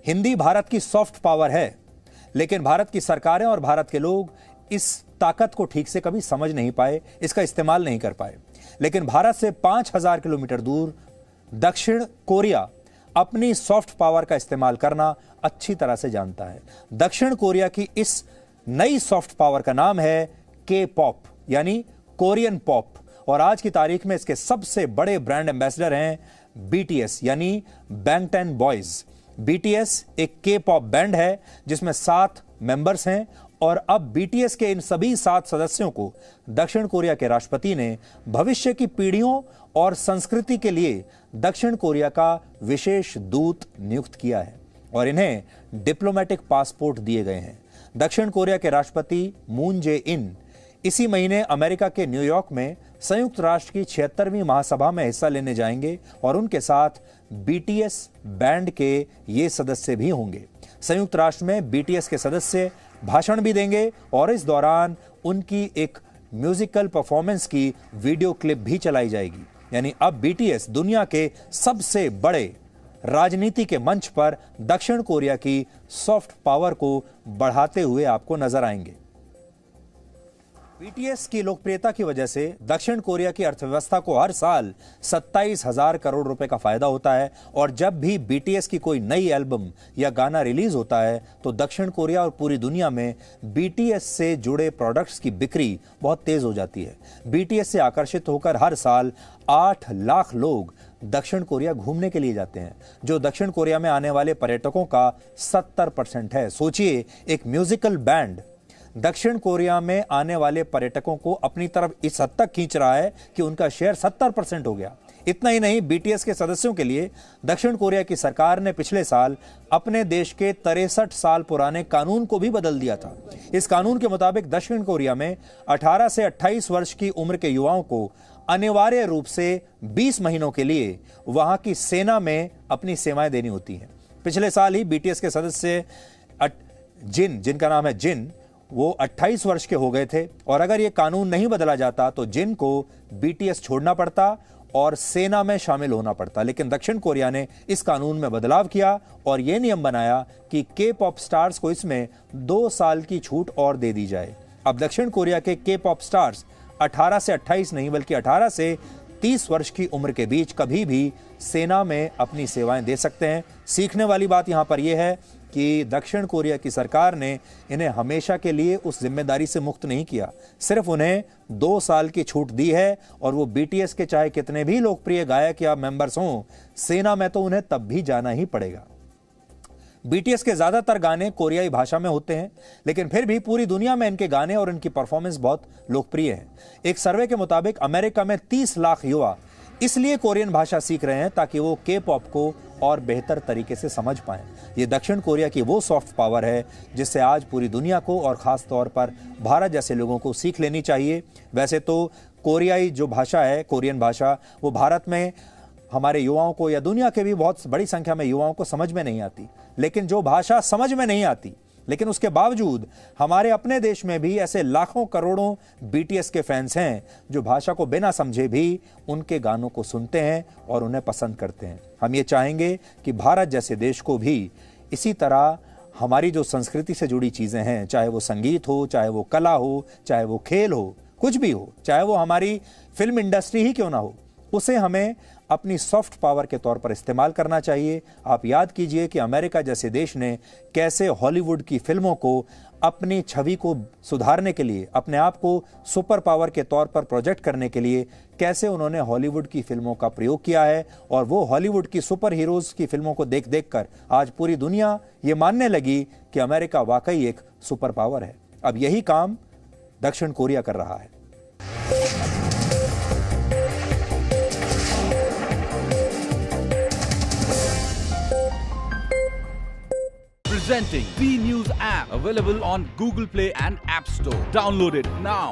हिंदी भारत की soft power है, लेकिन भारत की सरकारें और भारत के लोग इस ताकत को ठीक से कभी समझ नहीं पाए, इसका इस्तेमाल नहीं कर पाए। लेकिन भारत से 5000 किलोमीटर दूर दक्षिण कोरिया अपनी सॉफ्ट पावर का इस्तेमाल करना अच्छी तरह से जानता है। दक्षिण कोरिया की इस नई सॉफ्ट पावर का नाम है के पॉप, यानी कोरियन पॉप। और आज की तारीख में इसके सबसे बड़े ब्रांड एम्बेसडर हैं बीटीएस, यानी बैंगटन बॉयज। बीटीएस एक के पॉप बैंड है जिसमें 7 मेंबर्स हैं, और अब बीटीएस के इन सभी 7 सदस्यों को दक्षिण कोरिया के राष्ट्रपति ने भविष्य की पीढ़ियों और संस्कृति के लिए दक्षिण कोरिया का विशेष दूत नियुक्त किया है और इन्हें डिप्लोमेटिक पासपोर्ट दिए गए हैं। दक्षिण कोरिया के राष्ट्रपति मून जे इन इसी महीने अमेरिका के न्यूयॉर्क में संयुक्त राष्ट्र की 76वीं महासभा में हिस्सा लेने जाएंगे और उनके साथ बीटीएस बैंड के ये सदस्य भी होंगे। संयुक्त राष्ट्र में बीटीएस के सदस्य भाषण भी देंगे और इस दौरान उनकी एक म्यूजिकल परफॉर्मेंस की वीडियो क्लिप भी चलाई जाएगी। यानी अब बीटीएस दुनिया के सबसे बड़े राजनीति के मंच पर दक्षिण कोरिया की सॉफ्ट पावर को बढ़ाते हुए आपको नजर आएंगे। बीटीएस की लोकप्रियता की वजह से दक्षिण कोरिया की अर्थव्यवस्था को हर साल 27,000 करोड़ रुपए का फायदा होता है, और जब भी बीटीएस की कोई नई एल्बम या गाना रिलीज होता है तो दक्षिण कोरिया और पूरी दुनिया में बीटीएस से जुड़े प्रोडक्ट्स की बिक्री बहुत तेज हो जाती है। बीटीएस से आकर्षित होकर हर साल 8 लाख लोग दक्षिण कोरिया घूमने के लिए जाते हैं, जो दक्षिण कोरिया में आने वाले पर्यटकों का 70% है। सोचिए, एक म्यूजिकल बैंड दक्षिण कोरिया में आने वाले पर्यटकों को अपनी तरफ इस हद तक खींच रहा है कि उनका शेयर 70% हो गया। इतना ही नहीं, बीटीएस के सदस्यों के लिए दक्षिण कोरिया की सरकार ने पिछले साल अपने देश के 63 साल पुराने कानून को भी बदल दिया था। इस कानून के मुताबिक दक्षिण कोरिया में 18 से 28 वर्ष की उम्र के युवाओं को अनिवार्य रूप से 20 महीनों के लिए वहां की सेना में अपनी सेवाएं देनी होती हैं। पिछले साल ही बीटीएस के सदस्य जिनका नाम है जिन, वो 28 वर्ष के हो गए थे, और अगर ये कानून नहीं बदला जाता तो जिन को बीटीएस छोड़ना पड़ता और सेना में शामिल होना पड़ता। लेकिन दक्षिण कोरिया ने इस कानून में बदलाव किया और यह नियम बनाया कि के पॉप स्टार्स को इसमें 2 साल की छूट और दे दी जाए। अब दक्षिण कोरिया के के पॉप स्टार्स 18 से 28 नहीं बल्कि 18 से 30 वर्ष की उम्र के बीच कभी भी सेना में अपनी सेवाएं दे सकते हैं। सीखने वाली बात यहां पर यह है कि दक्षिण कोरिया की सरकार ने इन्हें हमेशा के लिए उस जिम्मेदारी से मुक्त नहीं किया, सिर्फ उन्हें 2 साल की छूट दी है, और वो बीटीएस के चाहे कितने भी लोकप्रिय गायक या मेंबर्स हों, सेना में तो उन्हें तब भी जाना ही पड़ेगा। बीटीएस के ज्यादातर गाने कोरियाई भाषा में होते हैं, लेकिन फिर भी पूरी दुनिया में इनके गाने और इनकी परफॉर्मेंस बहुत लोकप्रिय है। एक सर्वे के मुताबिक अमेरिका में 30 लाख युवा इसलिए कोरियन भाषा सीख रहे हैं ताकि वो के पॉप को और बेहतर तरीके से समझ पाएं। ये दक्षिण कोरिया की वो सॉफ्ट पावर है जिससे आज पूरी दुनिया को और खास तौर पर भारत जैसे लोगों को सीख लेनी चाहिए। वैसे तो कोरियाई जो भाषा है, कोरियन भाषा, वो भारत में हमारे युवाओं को या दुनिया के भी बहुत बड़ी संख्या में युवाओं को समझ में नहीं आती, लेकिन जो भाषा समझ में नहीं आती लेकिन उसके बावजूद हमारे अपने देश में भी ऐसे लाखों करोड़ों बीटीएस के फैंस हैं जो भाषा को बिना समझे भी उनके गानों को सुनते हैं और उन्हें पसंद करते हैं। हम ये चाहेंगे कि भारत जैसे देश को भी इसी तरह हमारी जो संस्कृति से जुड़ी चीज़ें हैं, चाहे वो संगीत हो, चाहे वो कला हो, चाहे वो खेल हो, कुछ भी हो, चाहे वो हमारी फिल्म इंडस्ट्री ही क्यों ना हो, उसे हमें अपनी सॉफ्ट पावर के तौर पर इस्तेमाल करना चाहिए। आप याद कीजिए कि अमेरिका जैसे देश ने कैसे हॉलीवुड की फिल्मों को अपनी छवि को सुधारने के लिए, अपने आप को सुपर पावर के तौर पर प्रोजेक्ट करने के लिए कैसे उन्होंने हॉलीवुड की फिल्मों का प्रयोग किया है, और वो हॉलीवुड की सुपर हीरोज की फिल्मों को देख देख कर आज पूरी दुनिया ये मानने लगी कि अमेरिका वाकई एक सुपर पावर है। अब यही काम दक्षिण कोरिया कर रहा है। Presenting B News app, available on Google Play and App Store. Download it now.